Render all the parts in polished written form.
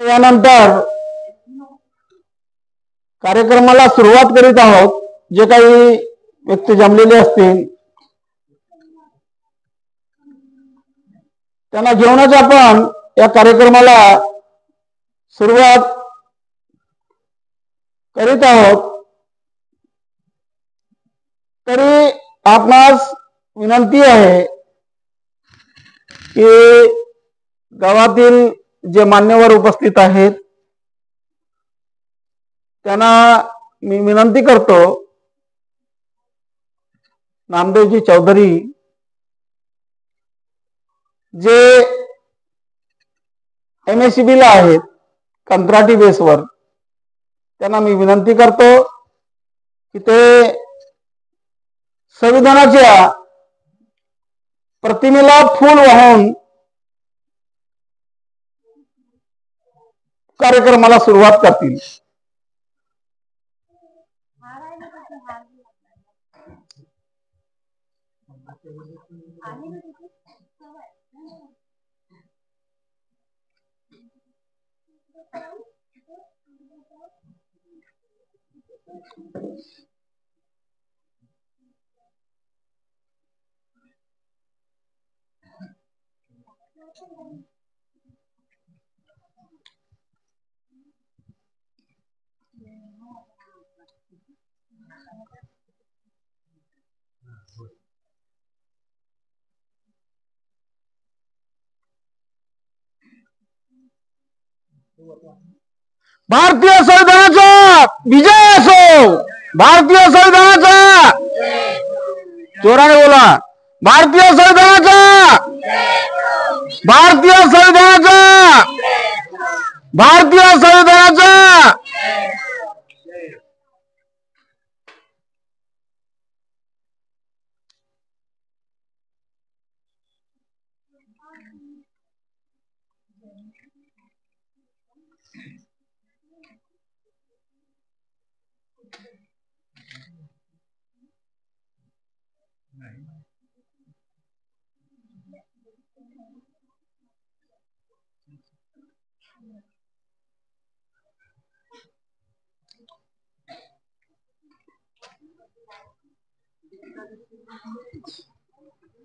यानंतर कार्यक्रमाला सुरुवात करीत आहोत। जे काही व्यक्ती जमलेले असतील त्यांना घेऊनच आपण या कार्यक्रमाला सुरुवात करीत आहोत। तरी आपणास विनंती आहे की गावातील जे मान्यवर उपस्थित आहेत त्यांना मी विनंती करतो, नामदेवजी चौधरी जे MSCB ला आहेत कंत्राटी बेसवर, त्यांना मी विनंती करतो की ते संविधानाच्या प्रतिमेला फूल वाहून कार्यक्रमाला सुरुवात करतील। भारतीय संविधानाचा विजय असो, भारतीय संविधानाचा, जोराने बोला, भारतीय संविधानाचा, भारतीय संविधानाचा, भारतीय संविधानाचा।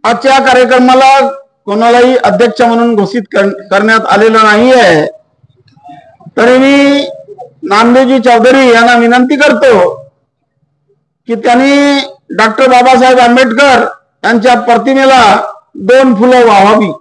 आजच्या कार्यक्रमाला कोणालाही अध्यक्ष म्हणून घोषित करण्यात आलेलं नाही आहे। तरी मी नामदेवजी चौधरी यांना विनंती करतो की त्यांनी डॉक्टर बाबासाहेब आंबेडकर यांच्या प्रतिमेला 2 फुलं वाहावी।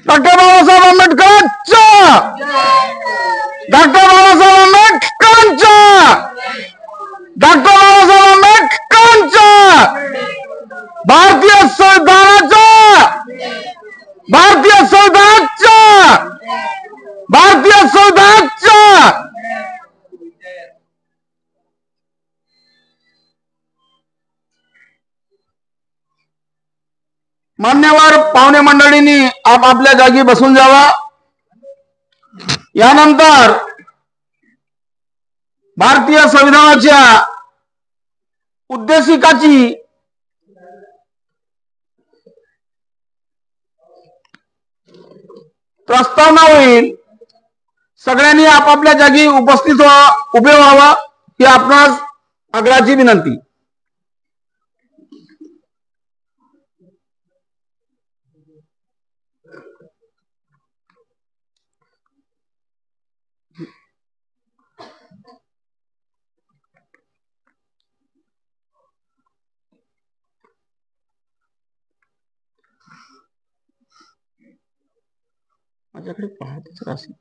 डॉक्टर बाबासाहेब आंबेडकरांचा, डॉक्टर बाबासाहेब आंबेडकरांचा, डॉक्टर बाबासाहेब आंबेडकरांचा, भारतीय संविधानाचा, भारतीय संविधानाचा, भारतीय संविधानाचा। मान्यवर पाहुणे मंडळींनी आपापल्या जागी बसून जावा। यानंतर भारतीय संविधानाच्या उद्देशिकाची प्रस्तावना होईल। सगळ्यांनी आपापल्या जागी उभे व्हावं ही आपणास आग्रहाची विनंती। माझ्याकडे पाहतच राहशील.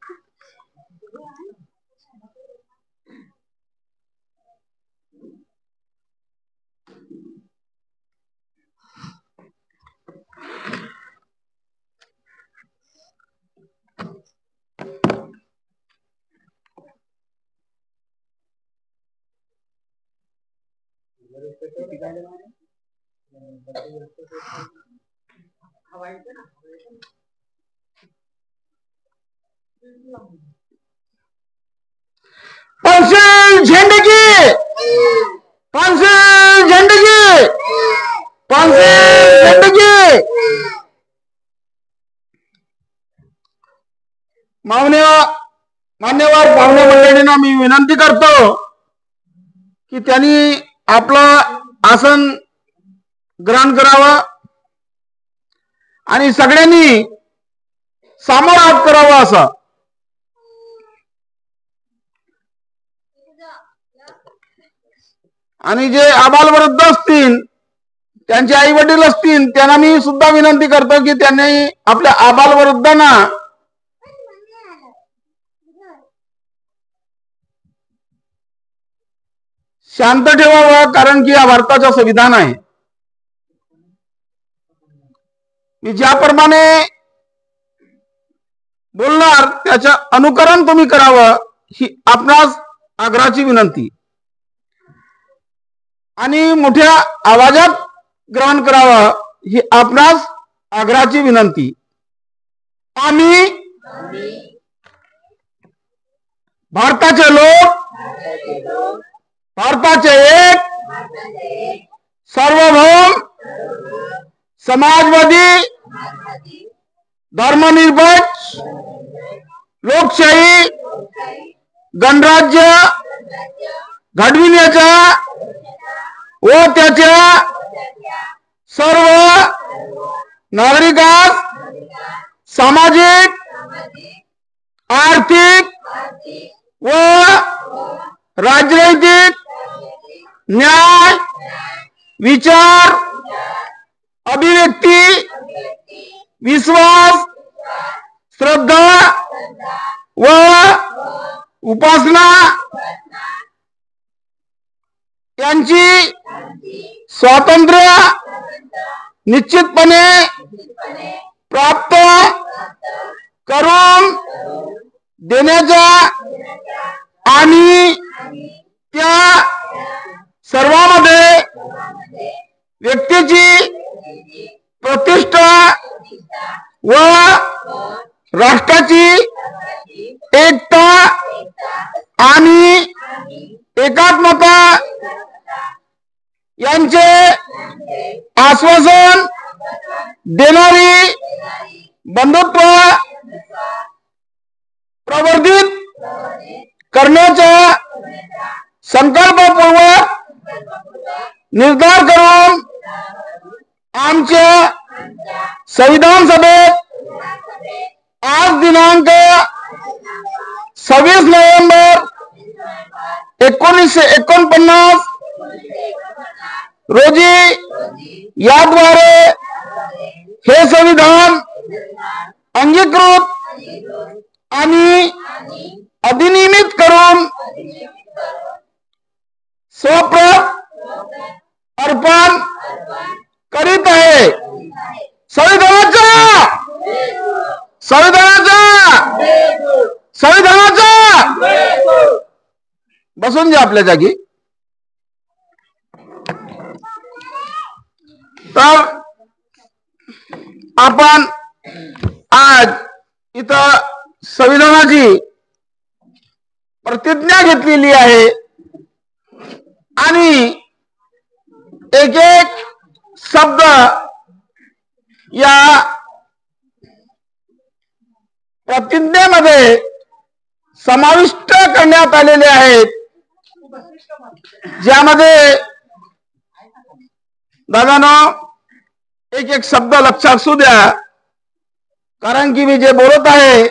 पेन्सिल झेंडगी, पेन्सिल झेंडगी, पेन्सिल झेंडगी. मान्यवर पाहुणे मंडळींना मी विनंती करतो की त्यांनी आपलं आसन ग्रहण करावं आणि सगळ्यांनी समोर हात करावा. असं आणि जे आबालवृद्ध असतील, त्यांचे आई वडील असतील, त्यांना मी सुद्धा विनंती करतो की त्यांनी आपल्या आबालवृद्धांना शांत ठेवावं, कारण की हा भारताचं संविधान आहे. मी ज्याप्रमाणे बोलणार त्याचं अनुकरण तुम्ही करावं ही आपणास आग्रहाची विनंती. आणि मोठ्या आवाजात ग्रहण करावं ही आपणास आग्रहाची विनंती. आम्ही भारताचे लोक, भारताचे एक सार्वभौम समाजवादी धर्मनिरपेक्ष लोकशाही गणराज्य घडविण्याचा व त्याच्या सर्व नागरिकांस सामाजिक, आर्थिक व राजनैतिक न्याय, विचार, अभिव्यक्ती, विश्वास, श्रद्धा व उपासना यांची स्वातंत्र्य निश्चितपणे प्राप्त करून देण्याचा आणि त्या सर्वांमध्ये व्यक्तीची प्रतिष्ठा व राष्ट्राची एकता आणि एकात्मता यांचे आश्वासन देणारी बंधुत्व प्रवर्धित करण्याचा संकल्पपूर्वक निर्धार करून आमच्या संविधान सभेत आज दिनांक 26 नोव्हेंबर 1949 रोजी याद्वारे हे संविधान अंगीकृत आणि अधिनियमित करून स्वप्रत अर्पण करीत आहे. संविधानाचा बसून घ्या आपल्या जागी. तर आपण आज इथं संविधानाची प्रतिज्ञा घेतलेली आहे आणि एक एक शब्द या प्रतिज्ञेमध्ये समाविष्ट करण्यात आलेले आहेत, ज्यामध्ये दादानो एक एक शब्द लक्षात असू द्या, कारण की मी जे बोलत आहे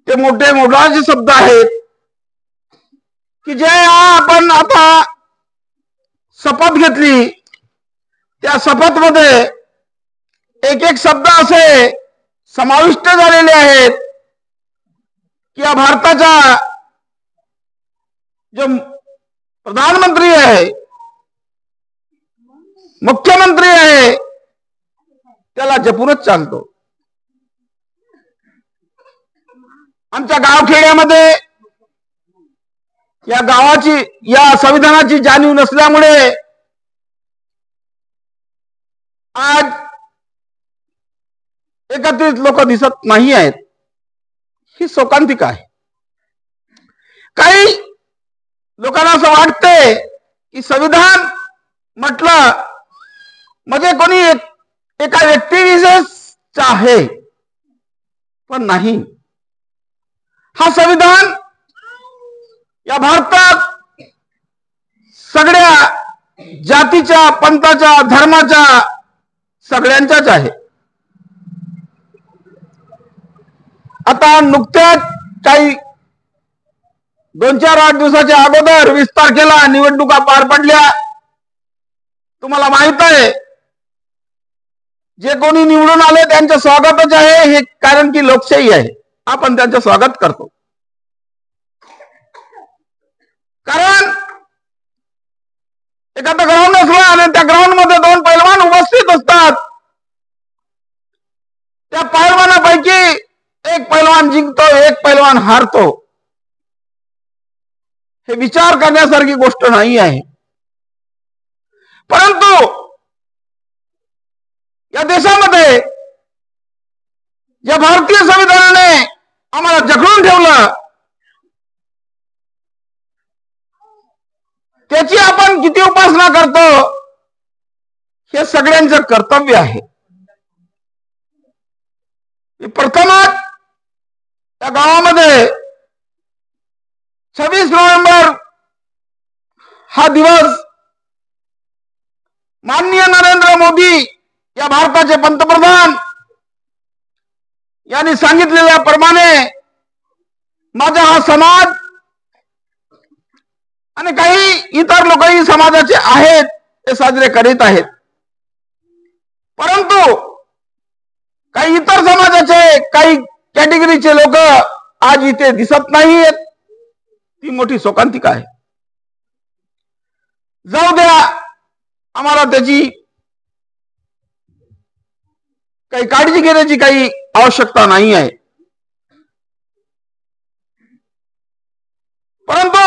ते मोठे मोठाचे शब्द आहेत की जे आपण आता शपथ घेतली त्या शपथ मध्ये एक एक शब्द असे समाविष्ट झालेले आहेत की या भारताचा जो प्रधानमंत्री आहे, मुख्यमंत्री आहे, त्याला जपूनच चालतो. आमच्या गावखेड्यामध्ये या गावाची, या संविधानाची जाणीव नसल्यामुळे आज एकत्रित लोक दिसत नाही आहेत. ही शोकांतिका आहे. काही लोकांना असं वाटतंय की संविधान म्हटलं म्हणजे कोणी एका व्यक्तिविशेषाचा आहे, पण नाही. हा संविधान या भारतात सगळ्या जातीच्या, पंथाच्या, धर्माच्या सगळ्यांचाच आहे. आता नुकत्याच काही 2-4-8 दिवसाच्या अगोदर 20 तारखेला निवडणुका पार पडल्या. तुम्हाला माहित आहे, जे कोणी निवडून आले त्यांचं स्वागतच आहे, हे कारण की लोकशाही आहे. आपण त्यांचं स्वागत करतो. कारण एखादा ग्राउंड असला आणि त्या ग्राउंड मध्ये 2 पैलवान उपस्थित असतात. त्या पैलवानापैकी एक पैलवान जिंकतो, एक पैलवान हारतो. हे विचार करण्यासारखी गोष्ट नाही आहे. परंतु या देशामध्ये या भारतीय संविधानाने आम्हाला जखडून ठेवलं, त्याची आपण किती उपासना करतो हे सगळ्यांचं कर्तव्य आहे. प्रथमच या गावामध्ये 26 नोव्हेंबर हा दिवस माननीय नरेंद्र मोदी या भारताचे पंतप्रधान यांनी सांगितलेल्याप्रमाणे माझा हा समाज आणि काही इतर लोकही समाजाचे आहेत ते साजरे करीत आहेत. परंतु काही इतर समाजाचे, काही कॅटेगरीचे लोक आज इथे दिसत नाहीत. ती मोठी शोकांतिका आहे. जाऊ द्या, आम्हाला त्याची काही काळजी घेण्याची काही आवश्यकता नाही आहे. परंतु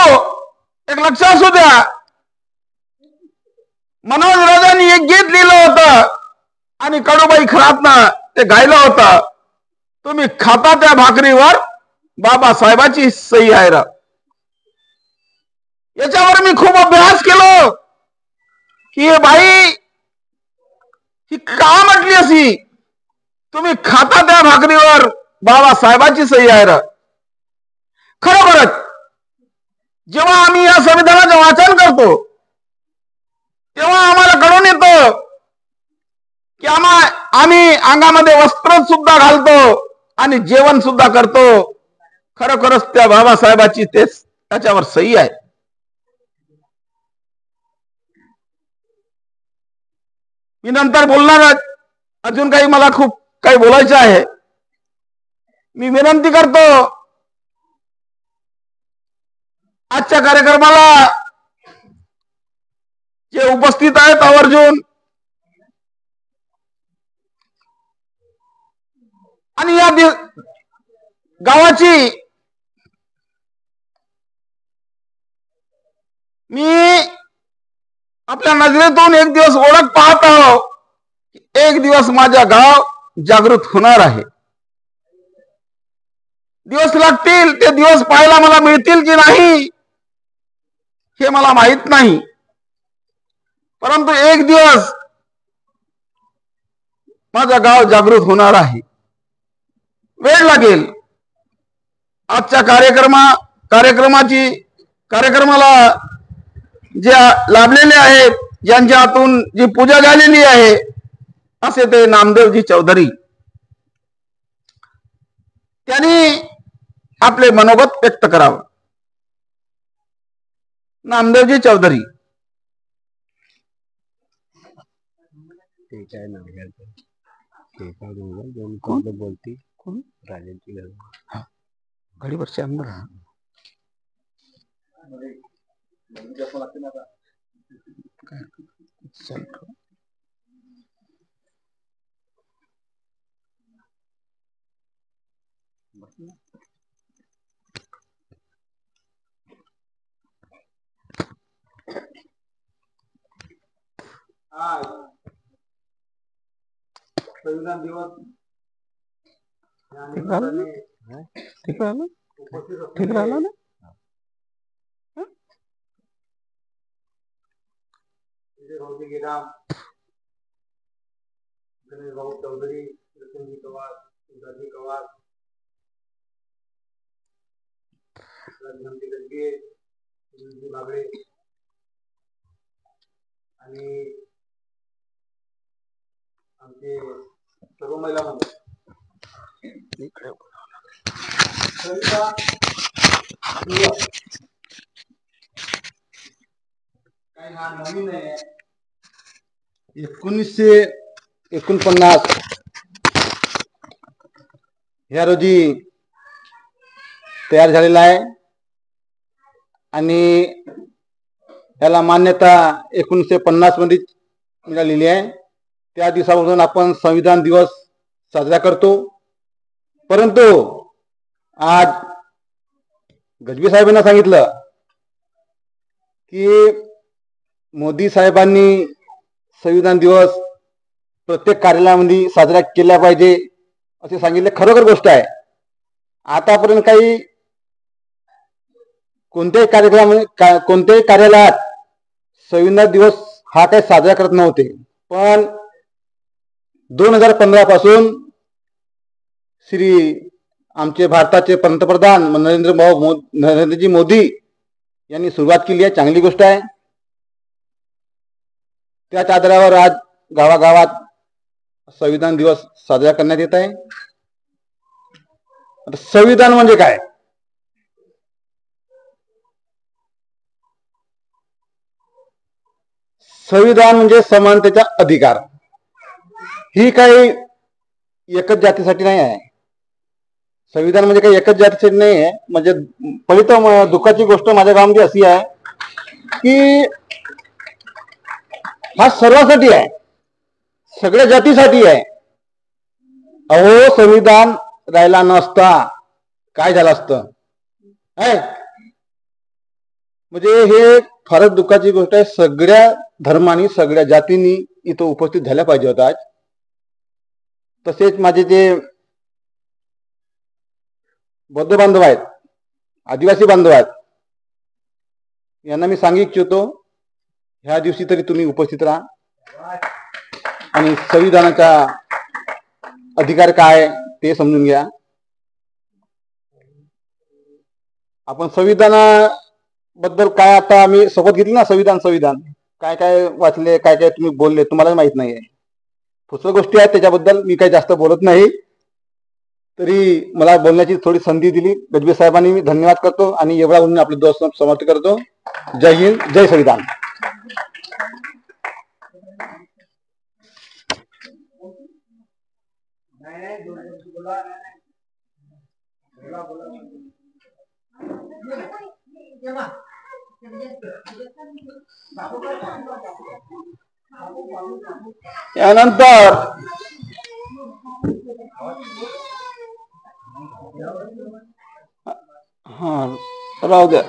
एक लक्षात असू द्या, मनोज राजांनी एक गीत लिहिलं होतं आणि कडूबाई खरातनं ते गायलं होतं, तुम्ही खाता त्या भाकरीवर बाबासाहेबाची सही आहे रा. याच्यावर मी खूप अभ्यास केलो की हे बाई ही का म्हटली अशी, तुम्ही खाता त्या भाकरीवर बाबासाहेबाची सही आहे रा. खरोखरच जेव्हा आम्ही या संविधानाचं वाचन करतो तेव्हा आम्हाला कळून येतं की आम्ही अंगामध्ये वस्त्र सुद्धा घालतो आणि जेवण सुद्धा करतो. खरोखरच त्या बाबासाहेबाची तेच त्याच्यावर सही आहे. मी नंतर बोलणार, अजून काही मला खूप काही बोलायचं आहे. मी विनंती करतो आजच्या कार्यक्रमाला जे उपस्थित आहेत आवर्जून, आणि या गावाची मी आपल्या नजरेतून एक दिवस ओळख पाहत आहो. एक दिवस माझा गाव जागृत होणार आहे. दिवस लागतील, ते दिवस पाहायला मला मिळतील की नाही हे मला माहित नाही. परंतु एक दिवस माझा गाव जागृत होणार आहे. वेळ लागेल. आजच्या कार्यक्रमाला जे लाभलेले आहेत, ज्यांच्या हातून जी पूजा झालेली आहे, असे ते नामदेवजी चौधरी, त्यांनी आपले मनोगत व्यक्त करावं. नामदेवजी चौधरी. बोलती कोण राजांची घडीवरचे आमदार संविधान दिवस ठीक राहिलं ना राम गणेश भाऊ चौधरी लक्ष्मी पवार दादी पवार बागडे आणि आमचे सर्व महिला मंडळ काही हा नवीन आहे 1949 या रोजी तयार झालेला आहे आणि याला मान्यता 1950 मध्ये मिळालेली आहे. त्या दिवसापासून आपण संविधान दिवस साजरा करतो. परंतु आज गजबी साहेबांना सांगितलं की मोदी साहेबांनी संविधान दिवस प्रत्येक कार्यालयामध्ये साजरा केला पाहिजे असे सांगितले. खरोखर गोष्ट आहे. आतापर्यंत काही कोणत्याही कार्यालयात संविधान दिवस हा काही साजरा करत नव्हते. पण 2015 पासून श्री आमचे भारताचे पंतप्रधान नरेंद्रजी मोदी यांनी सुरुवात केली आहे. चांगली गोष्ट आहे. त्याच आधारावर आज गावागावात संविधान दिवस साजरा करण्यात येत आहे. संविधान म्हणजे काय? संविधान म्हणजे समानतेचा अधिकार. ही काही एकच जातीसाठी नाही आहे. संविधान म्हणजे काही एकच जातीसाठी नाही आहे. म्हणजे पहिली तर दुःखाची गोष्ट माझ्या गावामध्ये अशी आहे की हा सर्वांसाठी आहे, सगळ्या जातीसाठी आहे. अहो संविधान राहिला नसता काय झालं असतं? म्हणजे हे फारच दुःखाची गोष्ट आहे. सगळ्या धर्मांनी सगळ्या जातींनी इथं उपस्थित झाल्या पाहिजे होता आज. तसेच माझे जे बौद्ध बांधव आहेत, आदिवासी बांधव आहेत, यांना मी सांगू इच्छितो ह्या दिवशी तरी तुम्ही उपस्थित राहा आणि संविधानाचा अधिकार काय ते समजून घ्या. आपण संविधानाबद्दल काय आता आम्ही शपथ घेतली ना, संविधान काय काय वाचले, काय काय तुम्ही बोलले, तुम्हाला माहित नाहीये. पुष्कळ गोष्टी आहेत त्याच्याबद्दल मी काही जास्त बोलत नाही. तरी मला बोलण्याची थोडी संधी दिली गजबे साहेबांनी. मी धन्यवाद करतो आणि एवढा म्हणून आपले दोस्त समाप्त करतो. जय हिंद, जय संविधान. यानंतर राहू द्या.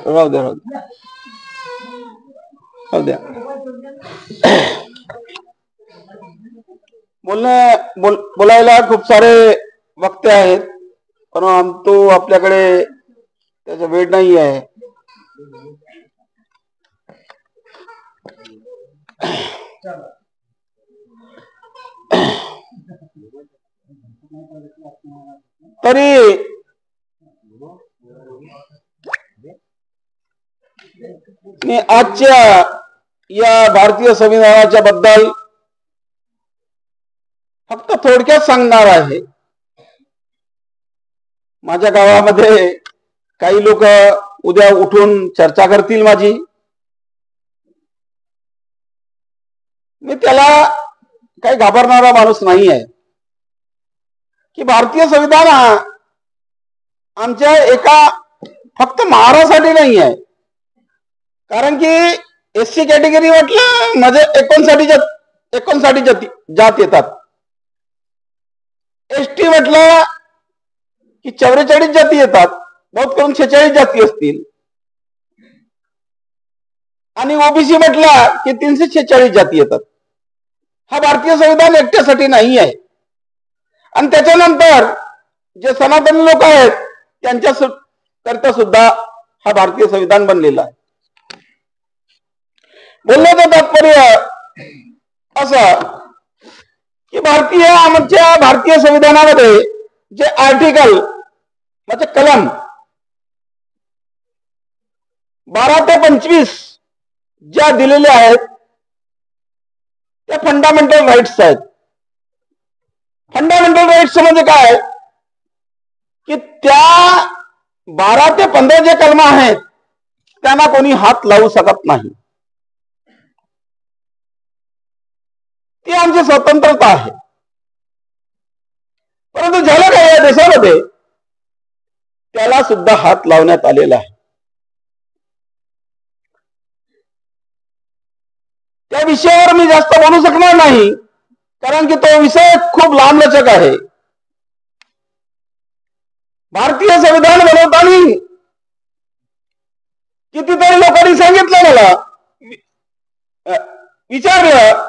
बोलायला खूप सारे वक्ते आहेत, पण तो आपल्याकडे त्याचा वेळ नाही आहे. तरी मी आजच्या या भारतीय संविधानाच्या बद्दल फक्त थोडक्यात सांगणार आहे. माझ्या गावामध्ये काही लोक उद्या उठून चर्चा करतील माझी. मी त्याला काही घाबरणारा माणूस नाही आहे. की भारतीय संविधान हा आमच्या एका फक्त महाराष्ट्रासाठी नाही आहे. कारण की एससी कॅटेगरी म्हटलं म्हणजे 59 जात येतात. एसटी म्हटलं की 44 जाती येतात, बहुत करून 46 जाती असतील. आणि ओबीसी म्हटलं की 346 जाती येतात. हा भारतीय संविधान एकट्यासाठी नाही आहे. आणि त्याच्यानंतर जे सनातनी लोक आहेत त्यांच्या करता सुद्धा हा भारतीय संविधान बनलेला आहे. बोलण्याचं तात्पर्य असं की आमच्या भारतीय संविधानामध्ये जे आर्टिकल म्हणजे कलम 12 ते 25 ज्या दिलेल्या आहेत त्या फंडामेंटल राईट्स आहेत. फंडामेंटल राईट्स म्हणजे काय की त्या 12 ते 15 जे कलम आहेत त्यांना कोणी हात लावू शकत नाही. ती आमची स्वतंत्रता आहे. परंतु झालं काय या देशामध्ये त्याला सुद्धा हात लावण्यात आलेला आहे. त्या विषयावर मी जास्त बोलू शकणार नाही कारण की तो विषय खूप लांबलचक आहे. भारतीय संविधान बनवताना कितीतरी लोकांनी सांगितलं, मला विचारलं,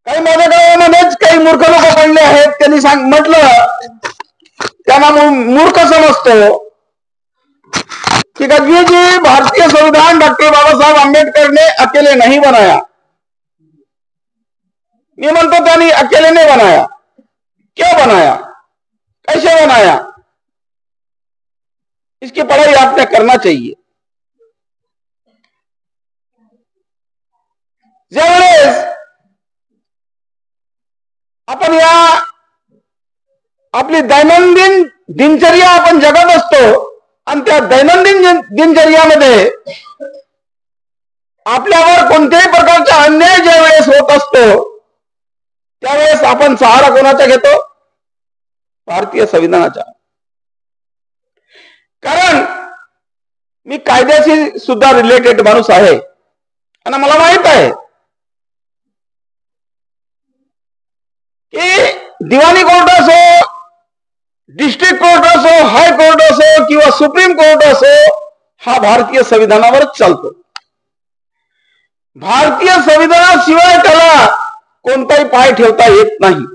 काही माझ्या गावामध्येच काही मूर्ख लोक पडले आहेत, त्यांनी म्हटलं त्यांना मूर्ख समजतो कि गद्दी जी भारतीय संविधान डॉक्टर बाबा साहब आंबेडकर ने अकेले नहीं बनाया. मैं म्हणतो त्यांनी अकेले नहीं बनाया. क्यों बनाया, कैसे बनाया, इसकी पढ़ाई आपने करना चाहिए. ज्यावेळेस आपण या आपली दैनंदिन दिनचर्या आपण जगत असतो आणि त्या दैनंदिन दिनचर्यामध्ये आपल्यावर कोणत्याही प्रकारचा अन्याय ज्या वेळेस होत असतो त्यावेळेस आपण सहारा कोणाचा घेतो, भारतीय संविधानाचा. कारण मी कायद्याशी सुद्धा रिलेटेड माणूस आहे आणि मला माहित आहे की दिवाणी कोर्ट असो, डिस्ट्रिक्ट कोर्ट असो, हाय कोर्ट असो किंवा सुप्रीम कोर्ट असो, हा भारतीय संविधानावरच चालतो. भारतीय संविधानाशिवाय त्याला कोणताही पाय ठेवता येत नाही.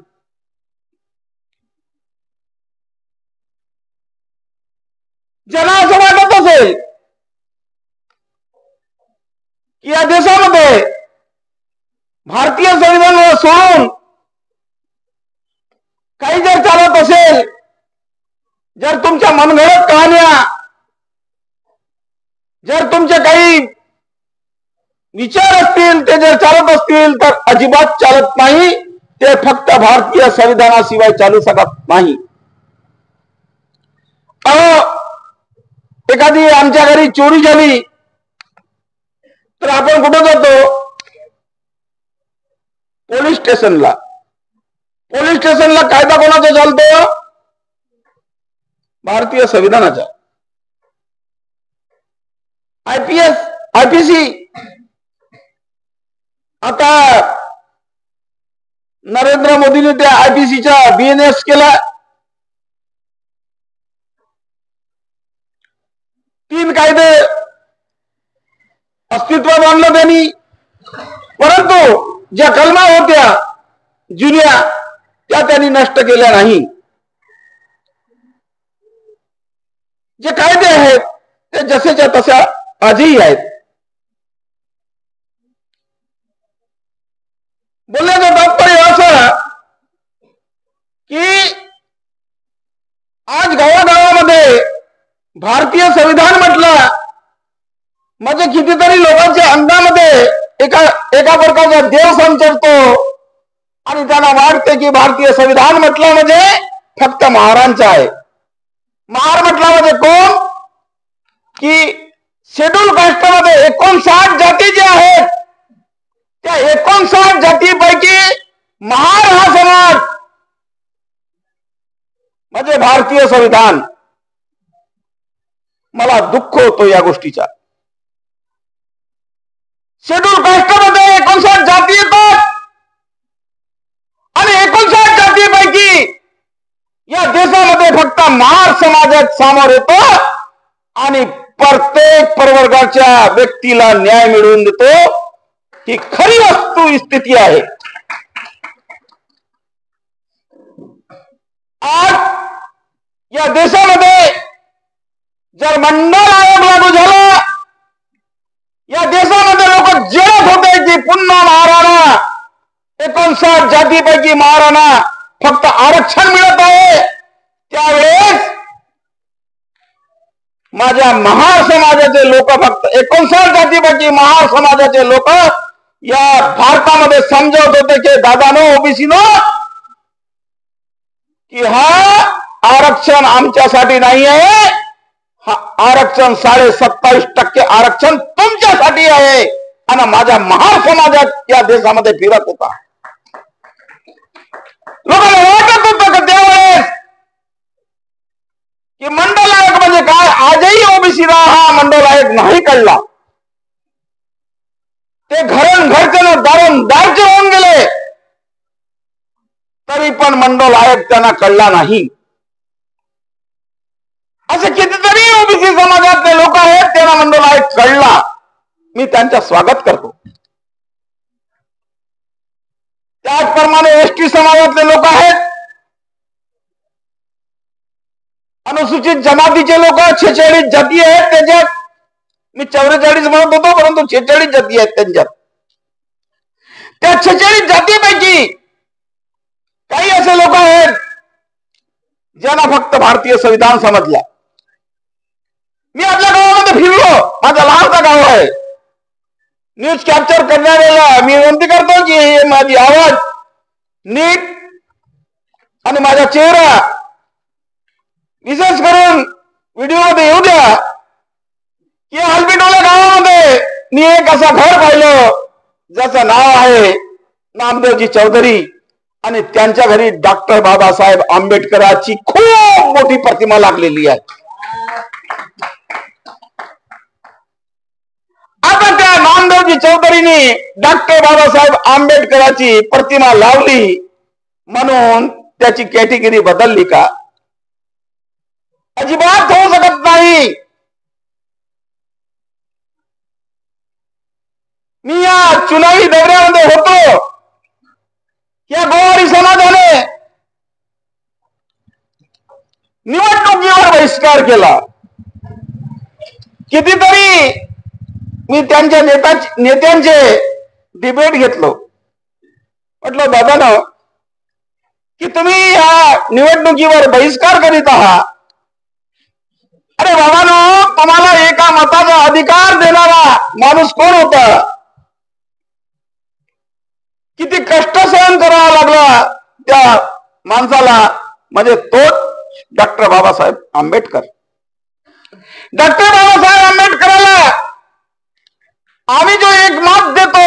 ज्यांना असं वाटत असेल की या देशामध्ये भारतीय संविधानाला सोडून काही जर चालत असेल, जर तुमच्या मनगढत कहाण्या, जर तुमचे काही विचार असतील ते जर चालत असतील तर अजिबात चालत नाही. ते फक्त भारतीय संविधानाशिवाय चालू शकत नाही. एखादी आमच्या घरी चोरी झाली तर आपण कुठे जातो, पोलीस स्टेशनला. पोलीस स्टेशनला कायदा कोणाचा चालतो, भारतीय संविधानाचा. आयपीसी आता नरेंद्र मोदीने त्या आयपीसीचा बीएनएस केला. 3 कायदे अस्तित्वात आणलं त्यांनी, परंतु ज्या कलमा होत्या जुन्या त्या त्यांनी नष्ट केल्या नाही. जे कायदे आहेत ते जसेच्या तशा आजही आहेत. बोलण्याचं तात्पर्य असं की आज गावागावामध्ये भारतीय संविधान म्हटलं म्हणजे कितीतरी लोकांच्या अंगामध्ये एका प्रकारचा देव संचरतो आणि त्यांना वाटते की भारतीय संविधान म्हटलं म्हणजे फक्त महारांचा आहे. महार म्हटलं म्हणजे कोण की शेड्यूल कास्टमध्ये 59 जाती ज्या आहेत त्या 59 जातीपैकी महार हा समाज म्हणजे भारतीय संविधान. मला दुःख होतो या गोष्टीचा. शेड्यूल कास्टमध्ये 59 जाती येतात आणि 59 जातीपैकी या देशामध्ये फक्त महार समाजात सामोर येतो आणि प्रत्येक प्रवर्गाच्या व्यक्तीला न्याय मिळवून देतो. ही खरी वस्तुस्थिती आहे. आज या देशामध्ये जर मंडल आयोग लागू झाला, या देशामध्ये लोक जळत होते की पुन्हा महाराणा 59 जातीपैकी महाराणा फक्त आरक्षण मिळत आहे. त्यावेळेस माझ्या महार समाजाचे लोक, फक्त 59 जातीपैकी महार समाजाचे लोक या भारतामध्ये समजवत होते की दादानो, ओबीसीनो, की हा आरक्षण आमच्यासाठी नाही आहे, हा आरक्षण 27.5% आरक्षण तुमच्यासाठी आहे. आणि माझ्या महार समाजात या देशामध्ये फिरत होता. लोकांना वाटत होतं की त्यावेळेस की मंडल आयोग म्हणजे काय. आजही ओबीसीला हा मंडल आयोग नाही कळला. ते घरचे दारचे होऊन गेले तरी पण मंडल आयोग त्यांना कळला नाही. असे कितीतरी ओबीसी समाजातले लोक आहेत त्यांना मंडल आयोग कळला. मी त्यांचं स्वागत करतो. त्याचप्रमाणे एसटी समाजातले लोक आहेत, अनुसूचित जमातीचे लोक, 46 जाती आहेत त्याच्यात. मी 44 म्हणत होतो परंतु 46 जाती आहेत त्यांच्यात. त्या 46 जातीपैकी काही असे लोक आहेत ज्यांना फक्त भारतीय संविधान समजला. मी आपल्या गावामध्ये फिरलो. माझा लहानसा गाव आहे. न्यूज कॅप्चर करणाऱ्याला मी विनंती करतो की माझी आवाज नीट आणि माझा चेहरा विशेष करून व्हिडिओ मध्ये येऊ द्या. की हलबीटोला गावामध्ये मी एक असं घर पाहिलं ज्याचं नाव आहे नामदेवजी चौधरी आणि त्यांच्या घरी डॉक्टर बाबासाहेब आंबेडकरांची खूप मोठी प्रतिमा लागलेली आहे. आता त्या नामदेवजी चौधरीने डॉक्टर बाबासाहेब आंबेडकरांची प्रतिमा लावली म्हणून त्याची कॅटेगरी बदलली का? अजिबात होऊ शकत नाही. मी या चुनावी दौऱ्यामध्ये होतो. या गोवारी समाजाने निवडणुकीवर बहिष्कार केला. कितीतरी मी त्यांच्या नेत्यांचे डिबेट घेतलो. म्हटलं दादा की तुम्ही या निवडणुकीवर बहिष्कार करीत आहात. अरे बाबांनो, तुम्हाला एका मताचा अधिकार देणारा माणूस कोण होता? किती कष्ट सहन करावा लागला त्या माणसाला, म्हणजे तोच डॉक्टर बाबासाहेब आंबेडकर. डॉक्टर बाबासाहेब आंबेडकरांना आम्ही जो एक मत देतो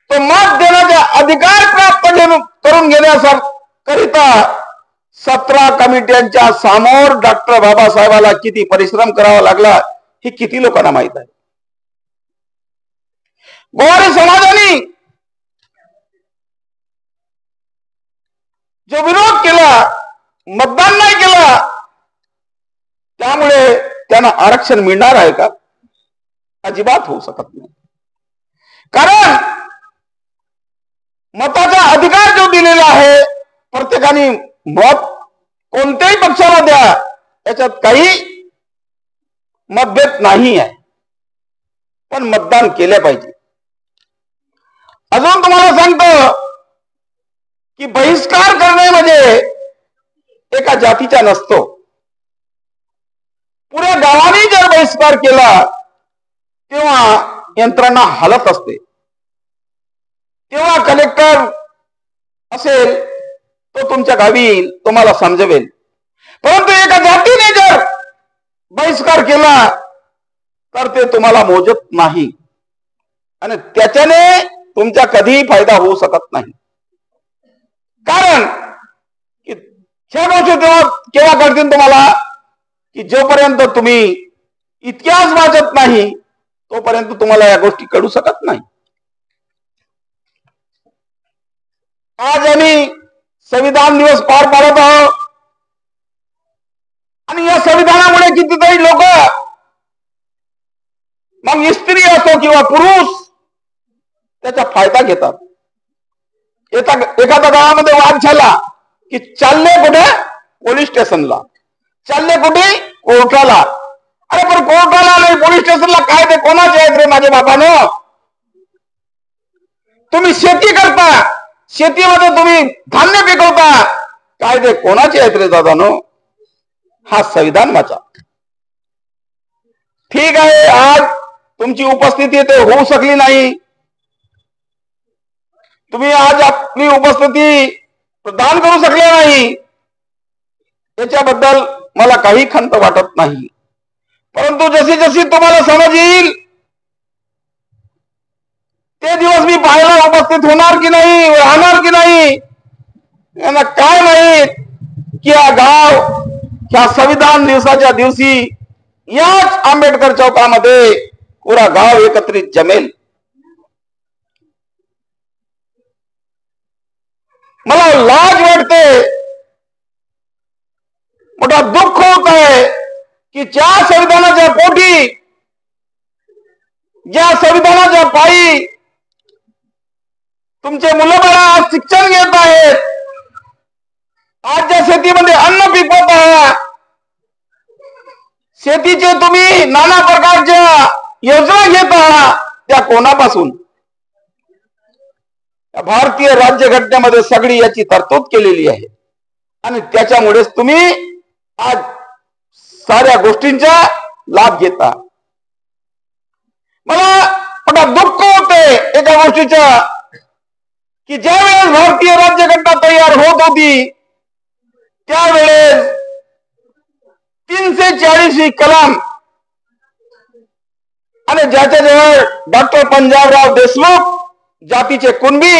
तो मत देण्याचा अधिकार प्राप्त करून घेण्याकरिता 17 कमिट्यांच्या समोर डॉक्टर बाबासाहेबाला किती परिश्रम करावा लागला हे किती लोकांना माहित आहे. गोवारी समाजाने जो विरोध केला, मतदान नाही केला, त्यामुळे त्यांना आरक्षण मिळणार आहे का? अजिबात होऊ शकत नाही. कारण मताचा अधिकार जो दिलेला आहे, प्रत्येकाने मत कोणत्याही पक्षाला द्या, याच्यात काही मतभेद नाही आहे, पण मतदान केले पाहिजे. अजून तुम्हाला सांगतो की बहिष्कार करणे म्हणजे एका जातीचा नसतो. पुऱ्या गावाने जर बहिष्कार केला तेव्हा यंत्रणा हलत असते. तेव्हा कलेक्टर असेल तो तुमच्या गावी येईल, तुम्हाला समजवेल. परंतु एका जातीने जर बहिष्कार केला तर ते तुम्हाला मोजत नाही आणि त्याच्याने तुमचा कधीही फायदा होऊ शकत नाही. कारण की ह्या गोष्टी तेव्हा केव्हा कळतील तुम्हाला की जोपर्यंत तुम्ही इतिहास वाचत नाही तोपर्यंत तुम्हाला या गोष्टी कळू शकत नाही. आज आम्ही संविधान दिवस पार पाडत आहोत आणि या संविधानामुळे कितीतरी लोक, मग स्त्री असो किंवा पुरुष, त्याचा फायदा घेतात. एखाद्या गावामध्ये वाद झाला की चालले कुठे? पोलीस स्टेशनला. चालले कुठे? कोर्टाला. अरे पण कोर्टाला नाही पोलीस स्टेशनला काय ते कोणाचे आहेत रे माझ्या बापानं? तुम्ही शेती करता, शेतीमध्ये तुम्ही धान्य पिकवता, काय ते कोणाचे आहेत रे दादानो? हा संविधान वाचा. ठीक आहे, आज तुमची उपस्थिती ते होऊ शकली नाही, तुम्ही आज आपली उपस्थिती प्रदान करू शकले नाही, याच्याबद्दल मला काही खंत वाटत नाही. परंतु जशी जशी तुम्हाला समज येईल ते दिवस मी पाहायला उपस्थित होणार की नाही, राहणार की नाही, यांना काय माहित की हा गाव ह्या संविधान दिवसाच्या दिवशी याच आंबेडकर चौकामध्ये पुरा गाव एकत्रित जमेल. मला लाज वाटते, मोठा दुःख होत आहे की ज्या संविधानाच्या पोटी, ज्या संविधानाच्या पायी तुमचे मुलं बाळा आज शिक्षण घेत आहेत, आज ज्या शेतीमध्ये अन्न पिकवत आहात, शेतीचे तुम्ही नाना प्रकारच्या योजना घेत आहात, त्या कोणापासून? भारतीय राज्यघटनेमध्ये सगळी याची तरतूद केलेली आहे आणि त्याच्यामुळेच तुम्ही आज साऱ्या गोष्टींचा लाभ घेता. मला मोठा दुःख होते एका गोष्टीचा की ज्यावेळेस भारतीय राज्यघटना तयार होत होती त्यावेळेस 340 कलम आणि ज्याच्याजवळ डॉक्टर पंजाबराव देशमुख जातीचे कुणबी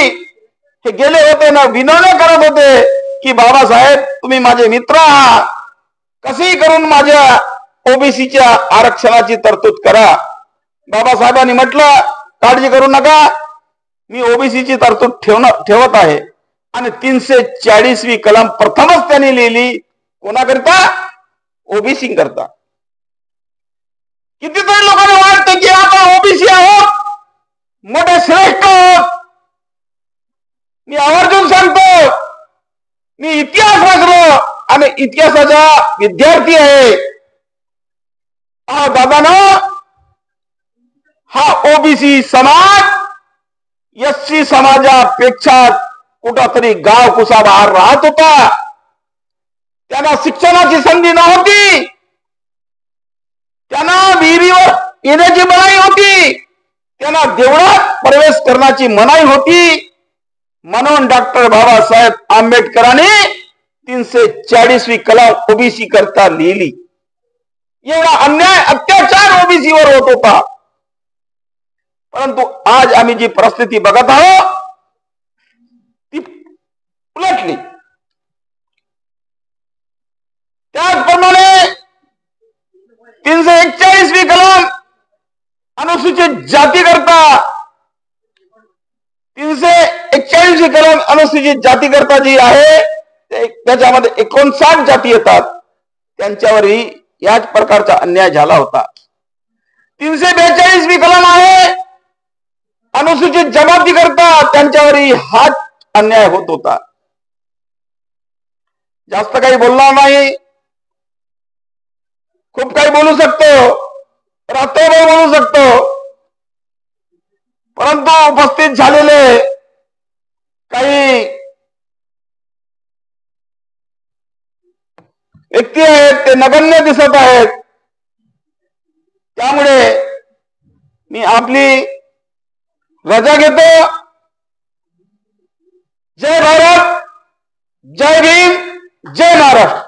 हे गेले होते ना, विनवण्या करत होते की बाबासाहेब तुम्ही माझे मित्र आहात, कशी करून माझ्या ओबीसीच्या आरक्षणाची तरतूद करा. बाबासाहेबांनी म्हटलं काळजी करू नका, मी ओबीसीची तरतूद ठेवत आहे. आणि 340वी कलम प्रथमच त्यांनी लिहिली कोणाकरिता? ओबीसी करता. कितीतरी लोकांना वाटतं की आपण ओबीसी आहोत, मोठे श्रेष्ठ आहोत. मी आवर्जून सांगतो, मी इतिहास वाचलो आणि इतिहासाचा विद्यार्थी आहे. दादानो, हा ओबीसी समाज एससी समाजापेक्षा कुठंतरी गाव कुसाबाहेर राहत होता. त्यांना शिक्षणाची संधी नव्हती, त्यांना विहिरीवर येण्याची मनाई होती, त्यांना देवळात प्रवेश करण्याची मनाई होती. म्हणून डॉक्टर बाबासाहेब आंबेडकरांनी 340वी कलम ओबीसी करता लिहिली. एवढा अन्याय अत्याचार ओबीसीवर होत होता. परंतु आज आम्ही जी परिस्थिती बघत आहोत ती उलटली. त्याचप्रमाणे 341वी कलम अनुसूचित जाती करता, 341वी कलम अनुसूचित जाती करता जी आहे त्याच्यामध्ये 59 जाती येतात, त्यांच्यावरही याच प्रकारचा अन्याय झाला होता. 342वी कलम आहे अनुसूचित जमाती करता, त्यांच्यावरही हाच अन्याय होत होता. जास्त काही बोलणार नाही, खूप काही बोलू शकतो, रात्रभर बोलू शकतो, परंतु उपस्थित झालेले काही व्यक्ती आहेत ते नगण्य दिसत आहेत. त्यामुळे मी आपली रजा घेतो. जय भारत, जय भीम, जय महाराष्ट्र.